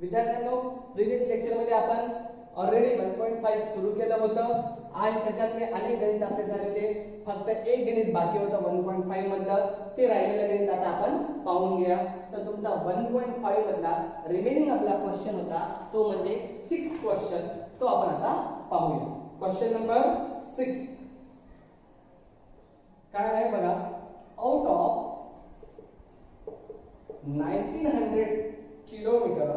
विद्यार्थ्यांनो, previous lecture मध्ये आपण ऑलरेडी 1.5 सुरू केलं होतं आणि त्याच्यातले अनेक गणित आपले झाले होते. फक्त एक गणित बाकी होतं 1.5 मधलं. ते राहिलेलं गणित आता आपण पाहून घ्या. तर तुमचा 1.5 मधला रिमेनिंग आपला क्वेश्चन होता तो म्हणजे 6 क्वेश्चन. तो आपण आता पाहूया. क्वेश्चन नंबर 6 काय आहे बघा. Out of 1900 kilometre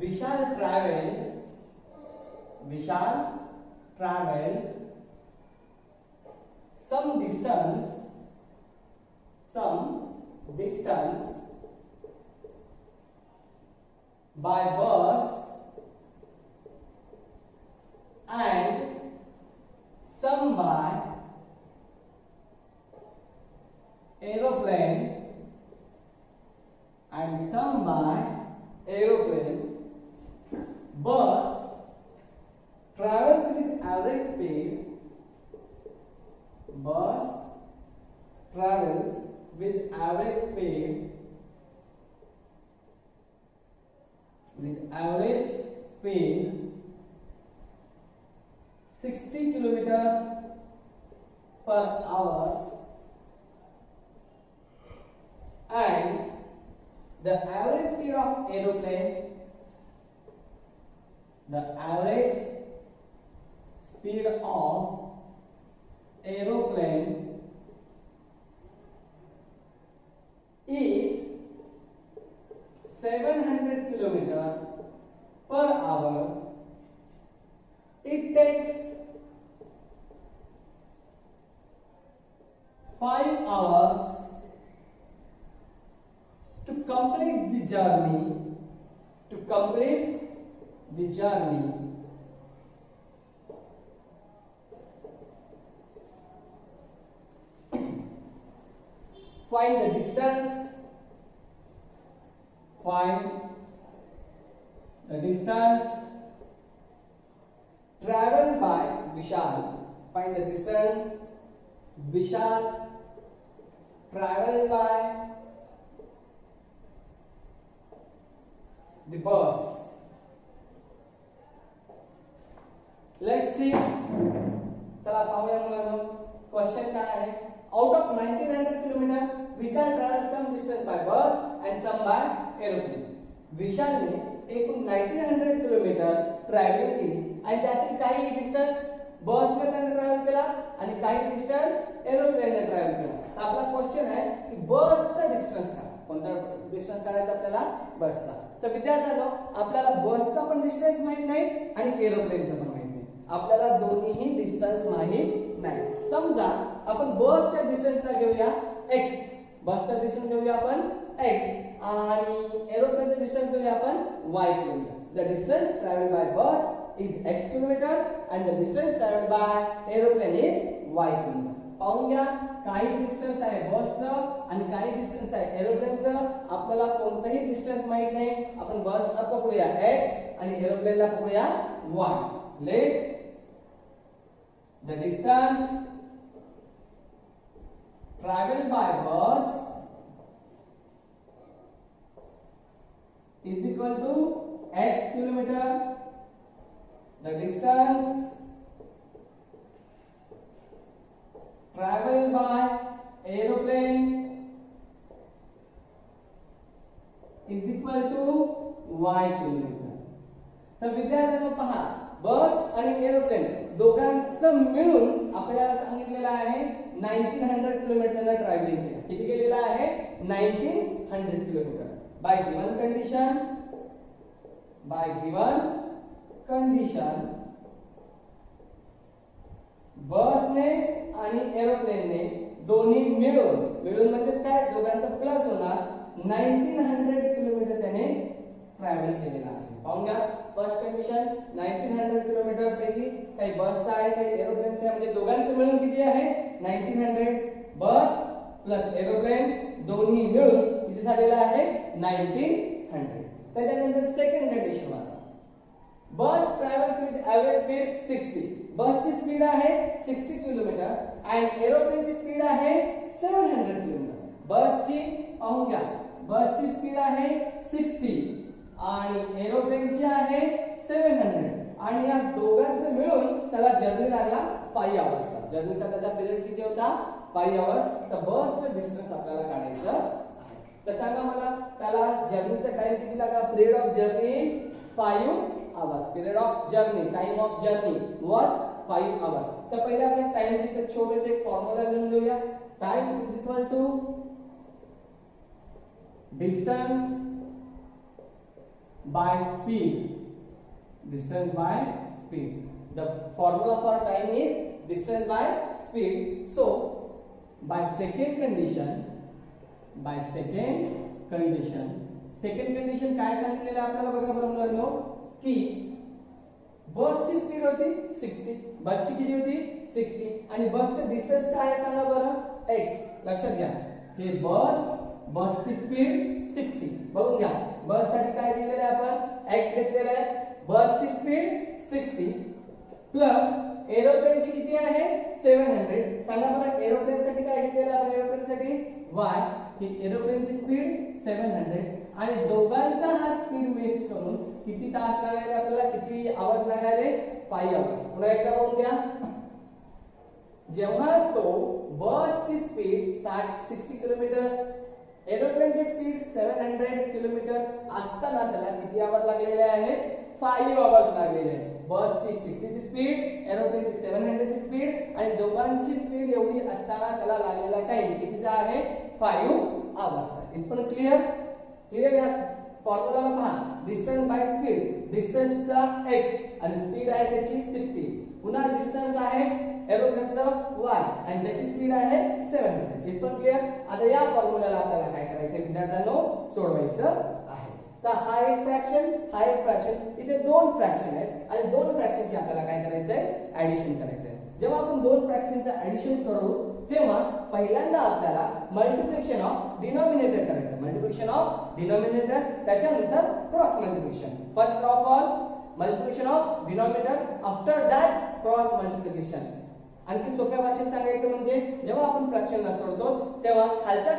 Vishal traveled some distance by bus and some by aeroplane and some by aeroplane. Bus travels with average speed. Bus travels with average speed. With average speed 60 kilometer per hour, and the average speed of aeroplane. The average speed of aeroplane is 700 kilometer per hour. It takes 5 hours to complete the journey. Find the distance. Traveled by Vishal. Find the distance Vishal traveled by the bus. Let's see. चला पाहूया मुलांनो. Question काय आहे. Out of 1900 kilometre Vishal travel some distance by bus and some by aeroplane. विशालने एकूण 1900 kilometre travelling केली आणि त्यातील काही डिस्टन्स बसने त्याने ट्रॅव्हल केला आणि काही डिस्टन्स एरोप्लेनने ट्रॅव्हल केला. तर आपला क्वेश्चन आहे की बसचा डिस्टन्स काय. कोणता डिस्टन्स काढायचा आपल्याला. बसचा. तर विद्यार्थ्यांनो, आपल्याला बसचा पण डिस्टन्स माहित नाही आणि एरोप्लेनचा पण माहित नाही. आपल्याला दोन्हीही डिस्टन्स माहित नाही. समजा आपण बसच्या डिस्टन्सला घेऊया x. बसचा डिस्टन्स घेऊया आपण x आणि एरोप्लेनचा डिस्टन्स घेऊया आपण y kilometre. The distance travelled by bus is x kilometre and the distance traveled by aeroplane is y kilometre. पाहून घ्या. काही डिस्टन्स आहे बसचं आणि काही डिस्टन्स आहे एरोप्लेनचं. आपल्याला कोणताही डिस्टन्स माहित नाही. आपण बसला पकडूया x आणि एरोप्लेनला पकडूया y. Let the distance traveled by bus is equal to x kilometer. The distance traveled by aeroplane is equal to y kilometer. तर विद्यार्थ्यांनो पहा, बस आणि एरोप्लेन दोघांचं मिळून आपल्याला सांगितलेलं आहे 1900 किलोमीटर त्यांना ट्रॅव्हलिंग केलं. किती केलेलं आहे. 1900 किलोमीटर. बाय गिवन कंडिशन बसने आणि एरोप्लेनने दोन्ही मिळून म्हणजे काय, दोघांचा प्लस होणार 1900 किलोमीटर त्याने ट्रॅव्हल केलेला आहे. पाहून घ्या. फर्स्ट कंडिशन 1900 किलोमीटर पैकी काही बसचा आहे काही एरोप्लेनचा आहे. म्हणजे दोघांचं मिळून किती आहे 1900. बस प्लस एरोप्लेन दोन्ही मिळून किती झालेला आहे 1900. त्याच्यानंतर सेकंड कंडिशन वाचा. बस ट्रॅव्हल्स विथ एव्हरेज स्पीड 60. बसची स्पीड आहे 60 किलोमीटर आणि एरोप्लेनची स्पीड आहे 700 किलोमीटर. बसची पाहून घ्या बसची स्पीड आहे 60 आणि एरोप्लेनची आहे 700 आणि या दोघांचं मिळून त्याला जर्नी लागला 5 आवर्सचा. जर्नीचा त्याचा पिरियड किती होता? 5 आवर्स. तर बसचं डिस्टन्स आपल्याला काढायचं आहे. तर सांगा मला त्याला जर्नीचा टाइम किती लागला? Period of journey is 5 hours. Period of journey, time of journey was 5 hours. तर पहिले आपण टाइमची एक छोटेसे एक फॉर्म्युला लिहून घेऊया. Time is equal to distance by speed. Distance by speed. The formula for time is distance by speed. So by second condition काय सांगितलेलं आपल्याला बघा बरं मुलांनो की बसची स्पीड होती 60. बसची किती होती? 60 आणि बसचं डिस्टन्स काय आहे सांगा बरं? x. लक्षात घ्या हे बसची स्पीड 60. बघून घ्या बस साठी काय दिलेलं आहे आपण? x घेतलेलं आहे. बसची स्पीड 60 प्लस एरोप्लेनची किती आहे? 700. सांगा बरं एरोप्लेन साठी काय घेतलेलं आहे आपण? एरोप्लेन साठी y ही एरोप्लेनची स्पीड 700 आणि दोघांचा हा स्पीड मिक्स करून किती तास लागायले आपल्याला? किती आवर्स लागायले? 5 आवर्स. पुन्हा एकदा बघून घ्या. जेव्हा तो बसची स्पीड 60 किलोमीटर, एरोप्लेनची स्पीड 700 किलोमीटर असताना त्याला किती आवर लागलेले आहेत? 5 आवर्स लागलेले आहेत. बसची 60 ची स्पीड, एरोप्लेनची 700 ची स्पीड आणि दोघांची स्पीड एवढी असताना त्याला लागलेला टाइम कितीचा आहे? 5 आवर्स. इथपर्यंत क्लिअर? क्लिअर आहे? फॉर्म्युलाला पहा. डिस्टन्स बाय स्पीड, डिस्टन्सचा x आणि स्पीड आहे त्याची 60. पुन्हा डिस्टन्स आहे एरोप्लेनचा y आणि त्याची स्पीड आहे 700. इथपर्यंत क्लिअर? आता या फॉर्म्युलाला आपल्याला काय करायचं विद्यार्थ्यांनो? सोडवायचं आहे. तर हा एक फ्रॅक्शन इथे दोन फ्रॅक्शन आहेत आणि दोन फ्रॅक्शनची आपल्याला काय करायचंय? ऍडिशन करायचंय. जेव्हा आपण दोन फ्रॅक्शनचं ऍडिशन करू तेव्हा पहिल्यांदा आपल्याला मल्टिप्लिकेशन ऑफ डिनॉमिनेटर करायचं. मल्टिप्लिकेशन ऑफ डिनॉमिनेटर त्याच्यानंतर cross multiplication. First of all multiplication of denominator, after that cross multiplication. आणखी सोप्या भाषेत सांगायचं म्हणजे जेव्हा आपण फ्रॅक्शनला सोडतो तेव्हा खालचा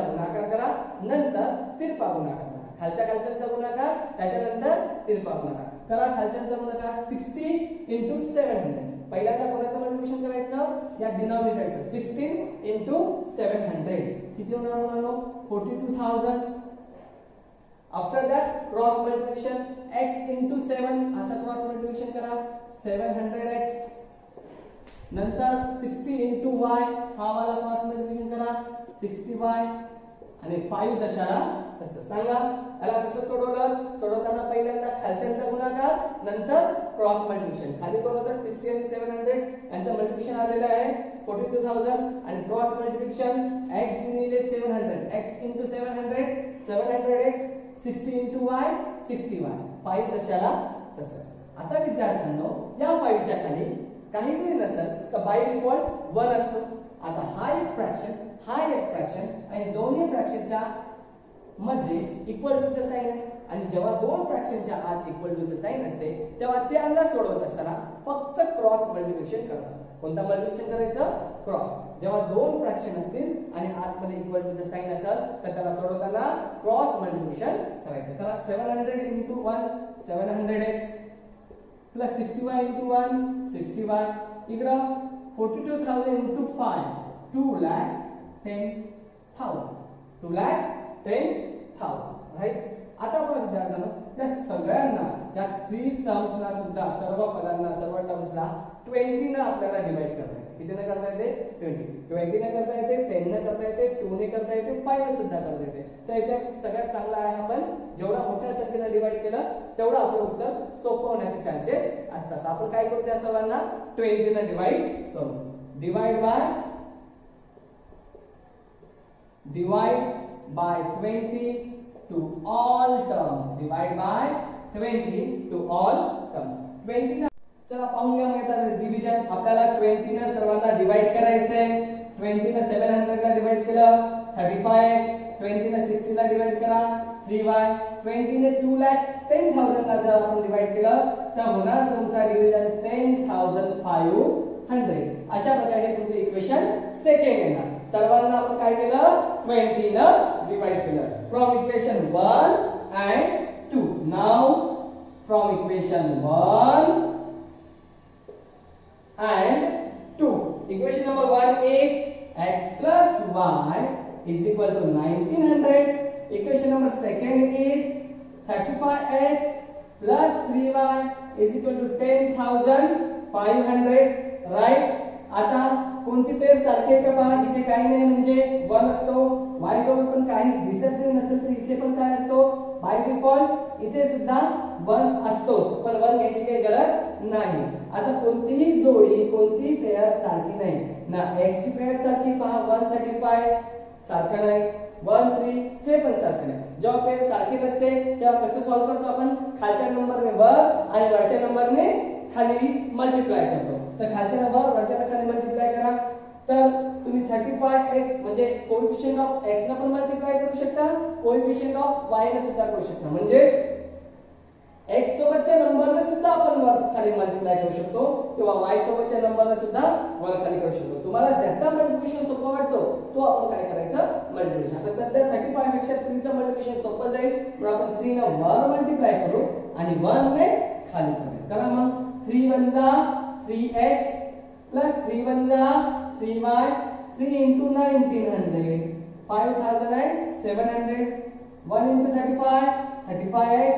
गुणाकार करा, नंतर तिरपा गुणाकार करा. खालचा गुणाकार त्याच्यानंतर तिरपा गुणाकार करा. खालचा गुणाकार 60 into 700. पहिल्यांदा कोणाचं मल्टिप्लिकेशन करायचं? या डिनॉमिनेटरचं. 16 into 700 किती होणार मुलांनो? 42,000. After that cross multiplication x into 7 असा क्रॉस मल्टिप्लिकेशन करा. 700x. नंतर 60 into y हा वाला क्रॉस मल्टिप्लिकेशन करा. 60y आणि 5 दशाला तसं. सांगा याला कसं सोडवलं? सोडवताना पहिल्यांदा खालच्यांचा गुणाकार, नंतर क्रॉस मल्टिप्लिकेशन. खाली कोण होतं? 60 आणि 700 यांचं मल्टिप्लिकेशन आलेलं आहे 42,000 आणि क्रॉस मल्टिप्लिकेशन x गुणिले 700 x into 700 700x 60 into y 60y 5 दशाला तसं. आता विद्यार्थ्यांनो या 5 च्या खाली काही जरी नसेल तर बाय डिफॉल्ट 1 असतो. आता हा एक फ्रॅक्शन आणि दोन्ही फ्रॅक्शनच्या मध्ये इक्वल टू चे साइन आहे आणि जेव्हा दोन फ्रॅक्शनच्या आत इक्वल टू चे साइन असते तेव्हा त्यांना सोडवत असताना फक्त क्रॉस मल्टिप्लिकेशन करतात. कोणता मल्टिप्लिकेशन करायचं? क्रॉस. जेव्हा दोन फ्रॅक्शन असतील आणि आतमध्ये इक्वल टू चे साइन असेल तर त्याला सोडवताना क्रॉस मल्टिप्लिकेशन करायचं. त्याला 700 into 1 700x plus 60y into 1 60y. इकडं 42,000 into 5 2,10,000 2,10,000. राईट? आता बघा विद्यार्थ्यांनो त्या सगळ्यांना या 3 टर्म्सला सुद्धा सर्व पदांना सर्व टर्म्सला 20 ने आपल्याला डिवाइड करता येते. किती ने करता येते? 20 ने करता येते, 10 ने करता येते, 2 ने करता येते, 5 ने सुद्धा करता येते. तर याच्यात सगळ्यात चांगला आहे आपण जेवढा मोठ्या संख्येने डिवाइड केलं तेवढं आपलं उत्तर सोपं होण्याचे चान्सेस असतात. आपण काय करू त्या सर्वांना 20 ने डिवाइड करू. Divide by 20 to all terms. Divide by 20 to all terms. 20 ना चला पाहून घ्या. मग आता डिव्हिजन आपल्याला 20 ने सर्वांना डिवाइड करायचंय. 20 ने 700 ला डिवाइड केलं 35x. 20 ने 60 ला डिवाइड करा 3y. 20 ने 2,10,000 ला जर आपण डिवाइड केलं तर होणार तुमचा डिव्हिजन 10,500. अशा प्रकारे हे तुमचे इक्वेशन सेकंड येणार. सर्वांना आपण काय केलं? 20 ने डिवाइड केलं. from equation 1 and 2. Now from equation 1 and 2. Equation number 1 is x plus y is equal to 1900. Equation number second is 35x plus 3y is equal to 10,500. Right. आता कोणती पेर सारखी आहे का पहा. इथे काही नाही म्हणजे 1 असतो. y सोबत पण काही दिसत नसेल तर इथे पण काय असतो बाय डिफॉल्ट इथे सुद्धा 1 असतोच. पण 1 घ्यायची काही गरज नाही. आता कोणतीही जोडी कोणतीही पेयर सारखी नाही ना. x ची पेयर सारखी पहा 135 सारखा नाही. 1 3 हे पण सारखं नाही. जेव्हा पेयर सारखी नसते तेव्हा कसं सॉल्व्ह करतो आपण. खालच्या नंबरने वर आणि वरच्या नंबरने खाली मल्टिप्लाय करतो. तर खालच्या नंबर वरच्या खाली मल्टिप्लाय करा. तर तुम्ही 35x म्हणजे कोएफिशिएंट ऑफ x ना पण मल्टिप्लाय करू शकता. कोएफिशिएंट ऑफ y ने सुद्धा करू शकता. म्हणजे x सोबतच्या नंबरने सुद्धा आपण वर खाली मल्टिप्लाय करू शकतो किंवा y सोबतच्या नंबरने सुद्धा वर खाली करू शकतो. तुम्हाला ज्याचा मल्टिप्लिकेशन सोपा वाटतो तो आपण काय करायचं मल्टिप्लिकेशन. आता सध्या 35 पेक्षा 3 चं मल्टिप्लिकेशन सोपं जाईल. म्हणून आपण 3 ने वर मल्टिप्लाय करू आणि 1 ने खाली करू. करा मग 3 1 जा 3x plus 3 1 जा 3y 3 into 1900 5700 1 into 35 35x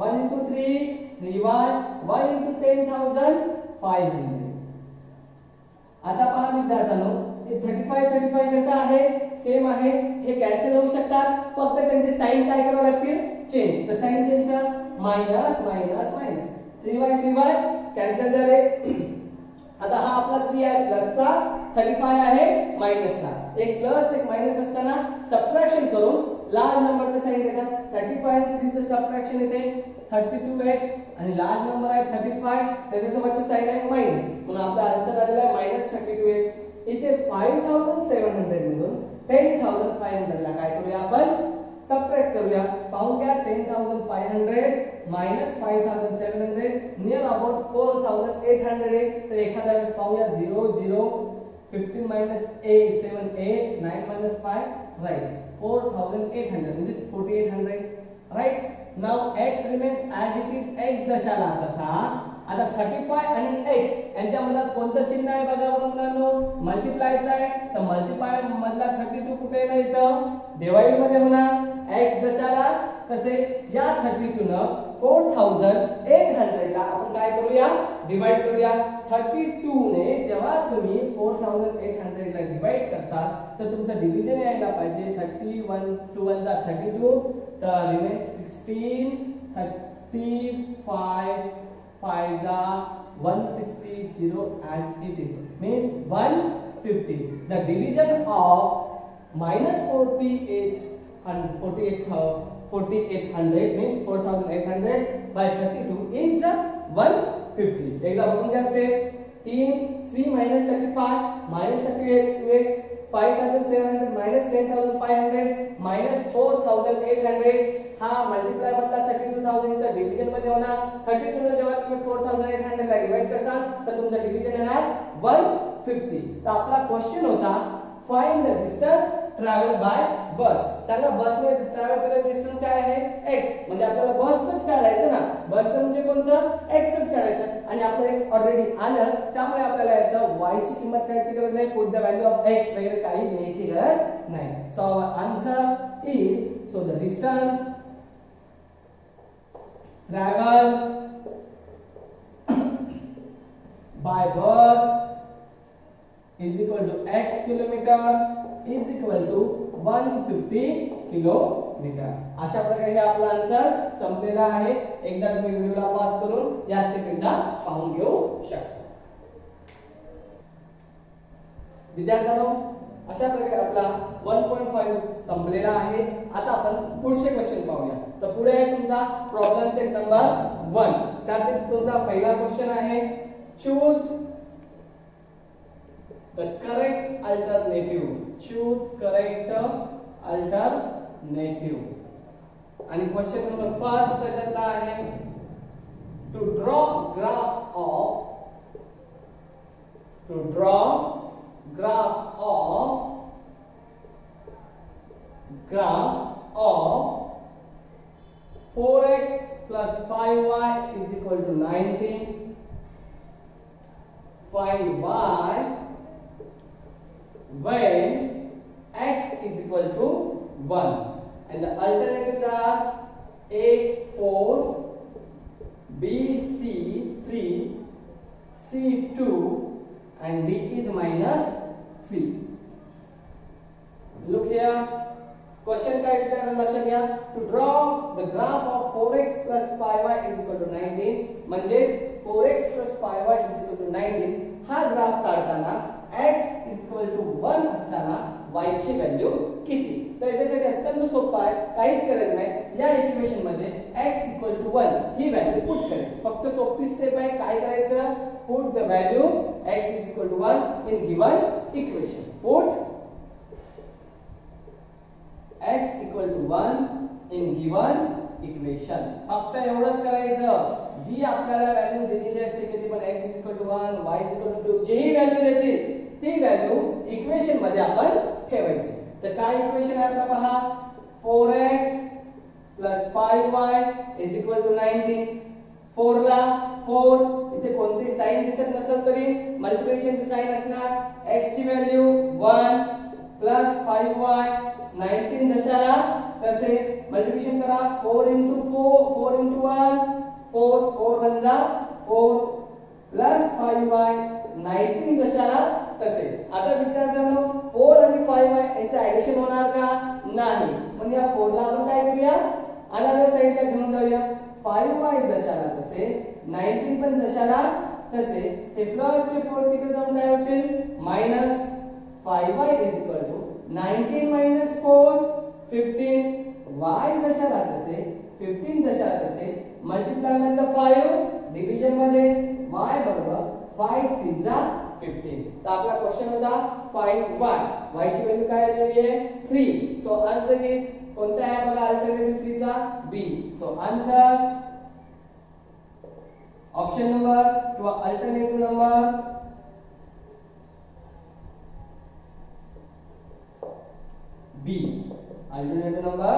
1 into 3 3y 1 into 10,500. आता पहा विद्यार्थ्यांनो हे 35 35 कसं आहे सेम आहे. हे कॅन्सल होऊ शकतात. फक्त त्यांचे साइन काय करावे लागतील चेंज. तर साइन चेंज करा. Minus minus minus 3y 3y cancel झाले. आता हा आपला 3 आहे प्लसचा 35 आहे मायनसचा. एक प्लस एक मायनस असताना सबट्रॅक्शन करून लार्ज नंबरचा साइन देतात. 35 आणि 3 चं सबट्रॅक्शन येते 32x आणि लार्ज नंबर आहे 35 त्याच्यासोबतचं साइन आहे मायनस. म्हणून आपला आन्सर आलेला आहे -32x. इथे 5700 मधून 10,500 ला काय करूया आपण सबट्रॅक्ट करूया. पाहू घ्या 10,500 minus 5,700 near about 4,800. तर एखाद्या वेळेस पाहूया 0 0 15 minus 8 7 8 9 minus 5 right 4,800 which is 4,800 right. Now x remains as it is. x दशाला तसा. आता 35 आणि x यांच्यामध्ये कोणतं चिन्ह आहे बघा बरं मुलांनो. मल्टिप्लायचं आहे. तर मल्टिप्लाय मधला 32 कुठे नाही इथं डिवाइड मध्ये होणार. x दशाला तसे या 32 न 4,800 ला आपण काय करूया डिवाइड करूया. 32 ने जेव्हा तुम्ही 4,800 ला डिवाइड करता तर तुमचं डिव्हिजन यायला पाहिजे 31 2 1 जा 32 तर रिमेन 16 35 5 जा 160 0 as it is means 150. The division of -48 and 4800 means 4,800 by 32 is 150. एकदा बघून घ्या step. 3 minus 35 minus 38x 5,700 minus 10,500 minus 4,800 हा मल्टिप्लाय मधला 32,000 इथं डिव्हिजन मध्ये होणार. 32 ने जेव्हा तुम्ही 4,800 ला डिवाइड करसाल तर तुमचं डिव्हिजन येणार 150. तर आपला क्वेश्चन होता find the distance travel by bus. सांगा बसने ट्रॅव्हल केलेलं डिस्टन्स काय आहे x. म्हणजे आपल्याला बसच काढायचं ना. बसचं म्हणजे कोणतं xच काढायचं आणि आपलं x ऑलरेडी आलं त्यामुळे आपल्याला याचं y ची किंमत काढायची गरज नाही. Put the value of x वगैरे काही लिहायची गरज नाही. So our answer is so the distance travel by bus is equal to x kilometre is equal to 150 kilometre. अशा प्रकारे हे आपला आन्सर संपलेला आहे. एकदा तुम्ही व्हिडिओला पॉज करून या स्टेप एकदा पाहून घेऊ शकता. विद्यार्थ्यांनो अशा प्रकारे आपला 1.5 संपलेला आहे. आता आपण पुढचे क्वेश्चन पाहूया. तर पुढे आहे तुमचा प्रॉब्लेम सेट नंबर 1. त्यात तुमचा पहिला क्वेश्चन आहे choose the correct alternative. Choose correct alternative. आणि क्वेश्चन नंबर फर्स्ट त्याच्यातला आहे to draw graph of of 4x plus 5y is equal to 19. Find y when x is equal to 1, and the alternatives are a 4, b c 3, c 2, and d is minus 3. Look here. Question का इधर लक्षात घ्या. To draw the graph of 4x plus 5y is equal to 19, म्हणजेच 4x plus 5y is equal to 19 हा graph काढताना x is equal to 1 असताना y ची value किती. तर याच्यासाठी अत्यंत सोपं आहे, काहीच करायचं नाही. या इक्वेशन मध्ये x equal to 1 he value put करायची. फक्त सोपी स्टेप आहे. काय करायचं? Put the value x is equal to 1 in given equation. Put x equal to 1 in given equation. फक्त एवढंच करायचं. जी आपल्याला व्हॅल्यू दिलेली असते किती पण x equal to 1, y equal to 2 जी व्हॅल्यू देतील ती व्हॅल्यू इक्वेशन मध्ये आपण ठेवायची. तर काय इक्वेशन आहे आपला पहा. 4x plus 5y is equal to 19. 4 ला 4 इथे कोणती साइन दिसत नसेल तरी मल्टिप्लिकेशनची साइन असणार. x ची व्हॅल्यू 1 plus 5y 19 दशाला तसे मल्टिप्लिकेशन करा. 4 into 4 into 1 4 4 बनला 4 plus 5y 19 दशाला तसे. आता विद्यार्थ्यांनो 4 आणि 5y यांचे ऍडिशन होणार का? नाही. म्हणजे या 4 ला आपण काय करूया? अलग साइडला घेऊन जाऊया. 5y दशाला तसे 19 पण दशाला तसे. हे प्लस चे 4 तिकडे जाऊन काय होतील? Minus 5y is equal to 19 minus 4 15. y दशाला तसे 15 दशाला तसे मल्टिप्लाय मधलं 5 डिव्हिजन मध्ये y बरोबर 5 3 जा 15. तर आपला क्वेश्चन होता फाइंड y. y ची व्हॅल्यू काय दिलेली आहे? 3. सो आन्सर इज कोणता आहे बघा अल्टरनेटिव्ह 3 चा b. So answer option number किंवा अल्टरनेटिव्ह नंबर बी. अल्टरनेटिव्ह नंबर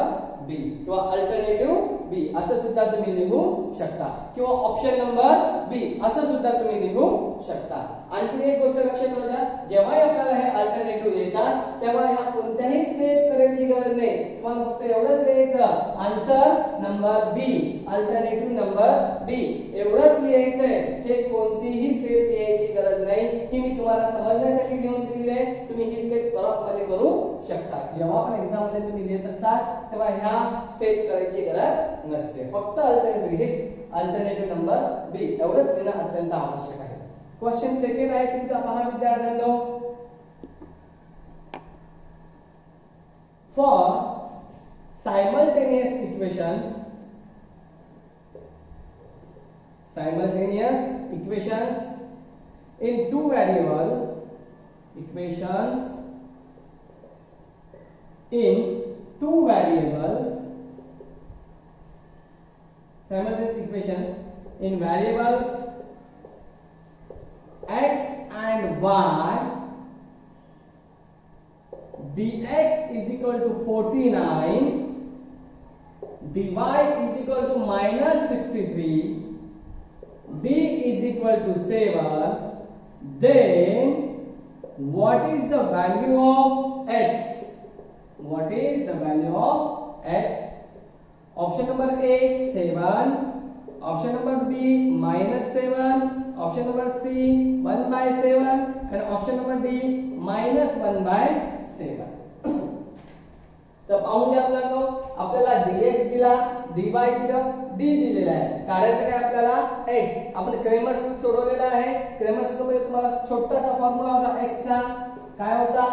बी किंवा अल्टरनेटिव्ह बी असं सुद्धा तुम्ही लिहू शकता किंवा ऑप्शन नंबर बी असं सुद्धा तुम्ही लिहू शकता. आणखी एक गोष्ट लक्षात ठेवा, जेव्हा आपल्याला हे अल्टरनेटिव्ह येतात तेव्हा ह्या कोणत्याही स्टेप करायची गरज नाही. तुम्हाला फक्त एवढंच लिहायचं आन्सर नंबर बी, अल्टरनेटिव्ह नंबर बी एवढंच लिहायचंय. हे कोणतीही स्टेप लिहायची गरज नाही. ही मी तुम्हाला समजण्यासाठी लिहून दिलेली आहे. तुम्ही ही स्टेप परत मध्ये करू शकता. जेव्हा पण एक्झाम मध्ये तुम्ही लिहित असतात तेव्हा ह्या स्टेप करायची गरज नसते. फक्त अल्टरनेटिव्ह हेच अल्टरनेटिव्ह नंबर बी एवढंच लिहिणं अत्यंत आवश्यक आहे. क्वेश्चन सेकंड आहे तुमचा पहा विद्यार्थ्यांनो. For simultaneous equations in two variable equations in two variables, simultaneous equations in variables x and y, dx is equal to 49, dy is equal to minus 63, d is equal to 7, then what is the value of x? What is the value of x? Option number A 7, option number B minus 7, option number C 1 by 7, and option number D minus 1 by 7. तर पाहून घ्या आपल्याला dx दिला, dy दिलं, d दिलेला आहे. काढायचं काय आपल्याला x. आपण क्रेमर्स रूल सोडवलेला आहे. क्रेमर्स रूल मध्ये तुम्हाला छोटासा फॉर्म्युला होता x चा. काय होता?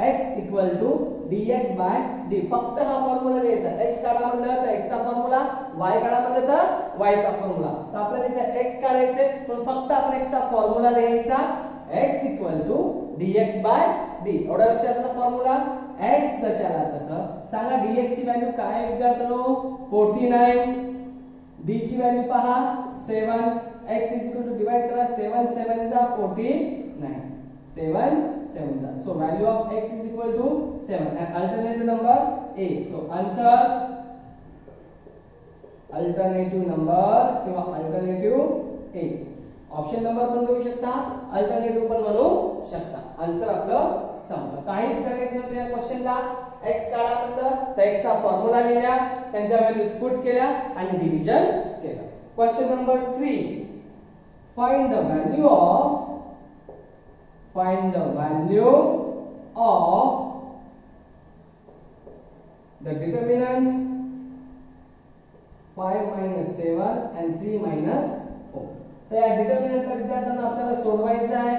x equal to dx by d. फक्त हा फॉर्म्युला लिहायचा. x काढा म्हणलं तर x चा फॉर्म्युला, y काढा म्हणलं तर y चा फॉर्म्युला. तर आपल्याला इथे x काढायचे पण फक्त आपण x चा फॉर्म्युला लिहायचा. x equal to dx by d. एवढा लक्षात फॉर्म्युला. x दशाला तसं सांगा dx ची व्हॅल्यू काय आहे विद्यार्थ्यांनो? 49. d ची व्हॅल्यू पहा 7. x is equal to divide करा 7 7 जा 49. 7 7 चा. So value of x is equal to 7 and alternative number a. So answer alternative number किंवा alternative a. ऑप्शन नंबर पण लिहू शकता, अल्टरनेटिव्ह पण म्हणू शकता. आन्सर आपलं संपलं. काहीच करायचं नव्हतं या क्वेश्चनला. x काढा म्हणलं तर x चा फॉर्म्युला लिहिला, त्यांच्या व्हॅल्यूज पुट केल्या आणि डिव्हिजन केलं. Question number 3, find the value of the determinant 5 minus 7 and 3 minus 4. तर या डिटर्मिनंटला विद्यार्थ्यांना आपल्याला सोडवायचं आहे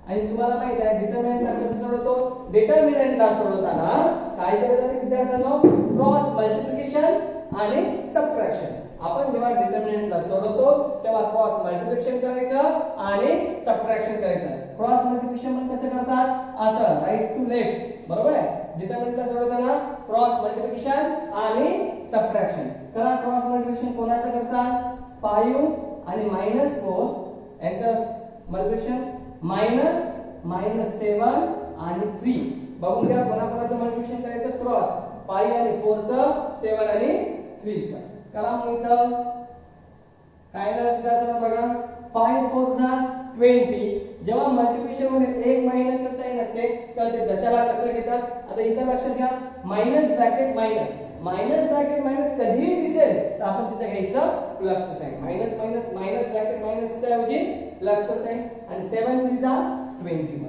आणि तुम्हाला माहिती आहे डिटर्मिनंटला कसं सोडवतो. डिटर्मिनंटला सोडवताना काय करायचं विद्यार्थ्यांनो, क्रॉस मल्टिप्लिकेशन आणि सबट्रॅक्शन. आपण जेव्हा डिटर्मिनंटला सोडवतो तेव्हा क्रॉस मल्टिप्लिकेशन करायचं आणि सबट्रॅक्शन करायचं. क्रॉस मल्टिप्लिकेशन पण कसं करतात, असं राईट टू लेफ्ट, बरोबर आहे. डिटर्मिनंटला सोडवताना क्रॉस मल्टिप्लिकेशन आणि सबट्रॅक्शन करा. क्रॉस मल्टिप्लिकेशन कोणाचं करतात, 5 आणि -4 यांचं मल्टिप्लिकेशन -7 आणि 3. बघून घ्या कोणाकोणाचं मल्टिप्लिकेशन करायचं, क्रॉस 5 आणि 4 चं, 7 आणि 3 चं. करा मग इथं काय करायचं बघा, 5 4 जा 20. जेव्हा मल्टिप्लिकेशन मध्ये एक मायनस साइन असते तेव्हा ते जशाला कसं घेतात. आता इथं लक्षात घ्या, मायनस ब्रॅकेट मायनस कधीही दिसेल तर आपण तिथे घ्यायचं प्लसचं साइन. मायनस ब्रॅकेट मायनसच्या ऐवजी प्लसचं साइन आणि 7 3 जा 21.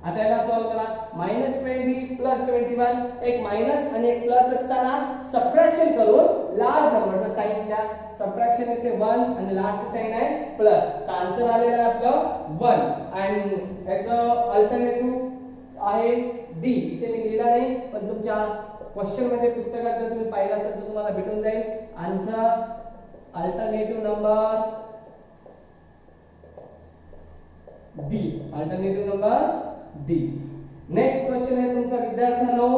आता याला सॉल्व करा. -20 प्लस 21, एक मायनस आणि एक प्लस असताना सबट्रॅक्शन करून लार्ज नंबरचा साइन द्या. सबट्रॅक्शन येते 1 आणि लार्जचं साइन आहे प्लस. तर आन्सर आलेला आहे आपलं 1 आणि याचं अल्टरनेटिव्ह आहे डी. इथे मी लिहिला नाही पण तुमच्या क्वेश्चन मध्ये पुस्तकात जर तुम्ही पाहिलं असेल तर तुम्हाला भेटून जाईल. Answer alternative number D. Alternative number D. Next question आहे तुमचा विद्यार्थ्यांनो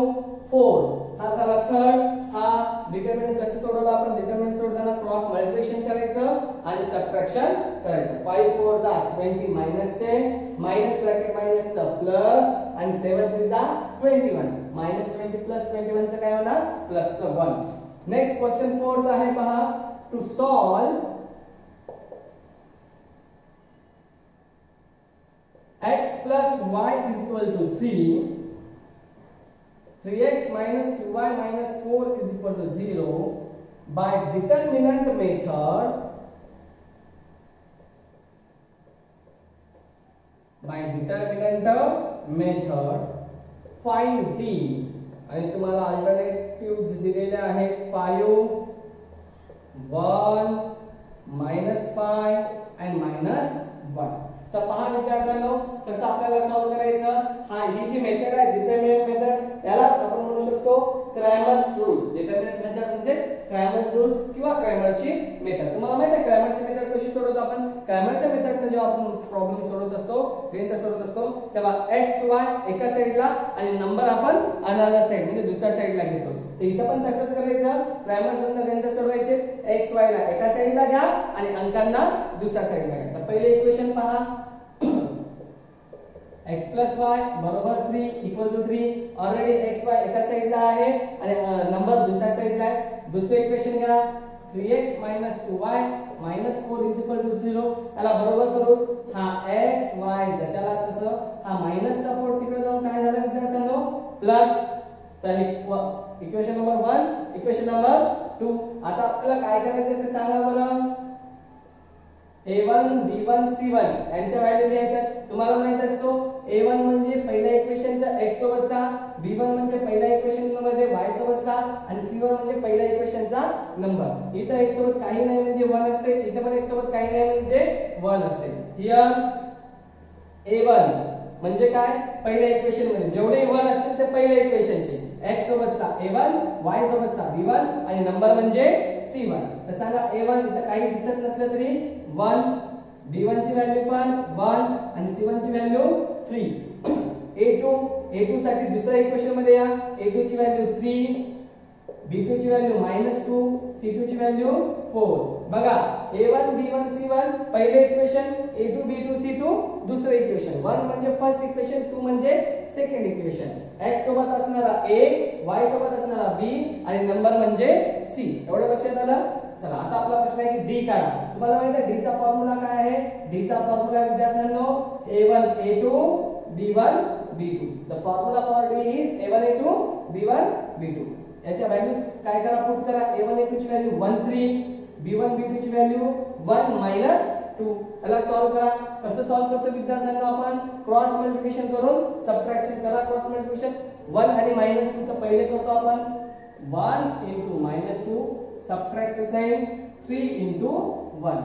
4. हा झाला थर्ड. हा डिटर्मिनंट कसं सोडवलं आपण, डिटर्मिनंट सोडताना क्रॉस मल्टिप्लिकेशन करायचं आणि सबट्रॅक्शन करायचं. 5 4 जा 20 मायनसचे, मायनस ब्रॅकेट मायनसचं प्लस आणि 7 3 जा 21. -20 प्लस 21 चं काय होणार, प्लसचं 1. नेक्स्ट क्वेश्चन 4 आहे पहा. To solve x plus y is equal to 3, 3x minus 2y minus 4 is equal to 0 by determinant method find d. आणि तुम्हाला अल्टरनेटिव्हज दिलेले आहेत 5 1 -5 and -1. तर पहा विद्यार्थ्यांनो कसं आपल्याला सॉल्व करायचं. ही जी मेथड आहे डिटर्मिनंट मेथड, यालाच आपण म्हणू शकतो क्रॅमर्स रूल. डिटर्मिनंट मेथड म्हणजे क्रॅमर्स रूल किंवा क्रॅमरची मेथड. तुम्हाला माहिती आहे क्रॅमरची मेथड कशी सोडवतो आपण. क्रॅमरच्या मेथडने जेव्हा आपण प्रॉब्लेम सोडवत असतो, गणित सोडवत असतो, तेव्हा x y एका साइडला आणि नंबर आपण अनदर साइड म्हणजे दुसऱ्या साइडला घेतो. तर इथं पण तसंच करायचं. क्रॅमर्स रूलने गणित सोडवायचे. x y ला एका साइडला घ्या आणि अंकांना दुसऱ्या साइडला घ्या. तर पहिले इक्वेशन पहा, x plus y बरोबर 3 equal to 3. Already x y एका साइडला आहे आणि नंबर दुसऱ्या साइडला आहे. दुसरे इक्वेशन घ्या, 3x minus 2y minus 4 is equal to 0. याला बरोबर करू. हा x y जशाला तसं, हा मायनस चा पोर्ट तिकडे जाऊन काय झालं विद्यार्थ्यांनो, प्लस. तर इक्वेशन नंबर 1, इक्वेशन नंबर 2. आता आपल्याला काय करायचं ते सांगा बरं. a1 b1 c1 यांच्या व्हॅल्यू द्यायचं. तुम्हाला माहित असतो a1 म्हणजे पहिल्या इक्वेशनचा x सोबतचा, b1 म्हणजे पहिल्या इक्वेशन मध्ये y सोबतचा आणि c1 म्हणजे पहिल्या इक्वेशनचा नंबर. इथं x सोबत काही नाही म्हणजे 1 असते, इथं पण x सोबत काही नाही म्हणजे 1 असते. हियर a1 म्हणजे काय, पहिल्या इक्वेशन मध्ये जेवढे 1 असतील ते पहिल्या इक्वेशनचे, x सोबतचा a1 y सोबतचा b1 आणि नंबर म्हणजे c1. तर सांगा a1 इथं काही दिसत नसलं तरी 1, b1 ची व्हॅल्यू पण 1 आणि c1 ची व्हॅल्यू 3. a2 साठी दुसऱ्या इक्वेशन मध्ये या, a2 ची व्हॅल्यू 3, b2 ची व्हॅल्यू -2, c2 ची व्हॅल्यू 4. बघा a1 b1 c1 पहिले इक्वेशन, a2 b2 c2 दुसरे इक्वेशन. 1 म्हणजे फर्स्ट इक्वेशन, 2 म्हणजे सेकंड इक्वेशन. x सोबत असणारा a, y सोबत असणारा b आणि नंबर म्हणजे c. एवढं लक्षात आलं. चला आता आपला प्रश्न आहे की d काढा. तुम्हाला माहिती आहे d चा फॉर्म्युला काय आहे? d चा फॉर्म्युला विद्यार्थ्यांनो a1 a2 b1 b2. The formula for d is a1 a2 b1 b2. याच्या व्हॅल्यूज काय करा, पुट करा. a1 a2 ची व्हॅल्यू 1 3, b1 b2 ची व्हॅल्यू 1 2. याला सॉल्व करा. कसं सॉल्व करतो विद्यार्थ्यांनो? आपण क्रॉस मल्टिप्लिकेशन करून सबट्रॅक्शन करा. क्रॉस मल्टिप्लिकेशन 1 आणि -2 चं पहिले करतो आपण. 1 * -2 subtract the sign 3 * 1.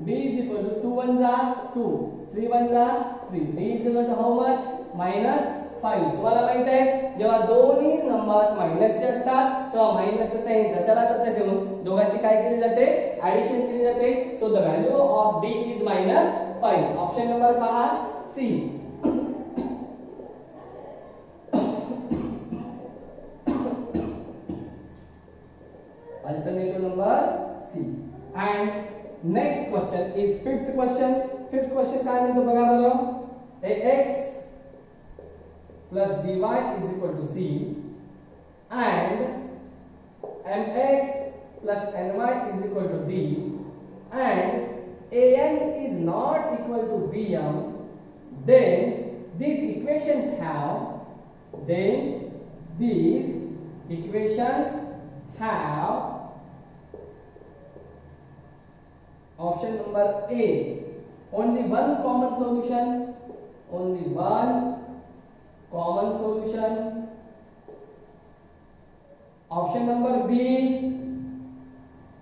b is equal to 2 1 जा 2, 3 1 जा 3. b is equal to how much? -5. तुम्हाला माहित आहे जेव्हा दोन्ही नंबर्स मायनसचे असतात तेव्हा मायनसचं साइन जशाला तसं ठेवून दोघांची काय केली जाते? ऍडिशन केली जाते. So the value of d is -5. Option number पहा C. Alternative number C. And next question is fifth question. Fifth question काय म्हणतो बघा बरं. ax plus by is equal to c and mx plus ny is equal to d and an is not equal to bm, then these equations have option number A, only one common solution, only one common solution. Option number B,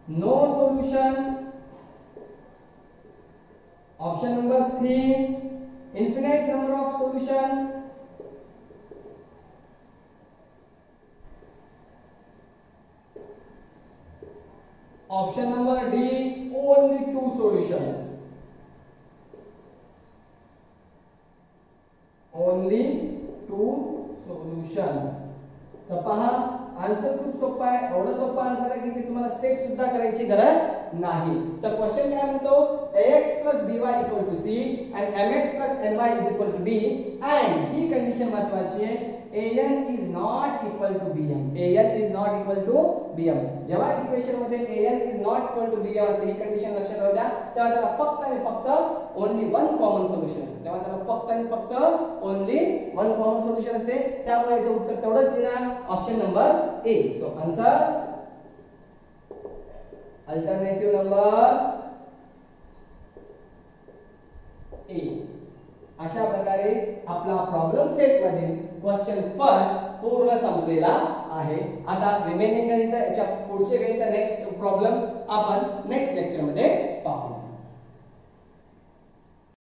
no solution. Option number C, infinite number of solution. Option number D, only two solutions. Only two solutions. तर पहा answer खूप सोपा आहे. एवढा सोपा answer आहे की तुम्हाला स्टेप सुद्धा करायची गरज नाही. तर क्वेश्चन काय म्हणतो? ax plus by equal to c and mx plus ny is equal to d and he condition महत्वाची आहे. an is not equal to bm. an is not equal to bm. जेव्हा इक्वेशन मध्ये an is not equal to bm असते, ही condition लक्षात राहू द्या. तेव्हा त्याला फक्त आणि फक्त ओनली वन कॉमन सोल्युशन असते. तेव्हा त्याला फक्त आणि फक्त ओनली वन कॉमन सोल्युशन असते. त्यामुळे याचं उत्तर तेवढंच येणार, option number A. So answer alternative number A. अशा प्रकारे आपला प्रॉब्लेम सेट मधील क्वेश्चन फर्स्ट पूर्ण संपलेला आहे. आता रिमेनिंग गणित, याच्या पुढचे गणित, नेक्स्ट प्रॉब्लेम्स आपण नेक्स्ट लेक्चर मध्ये पाहू.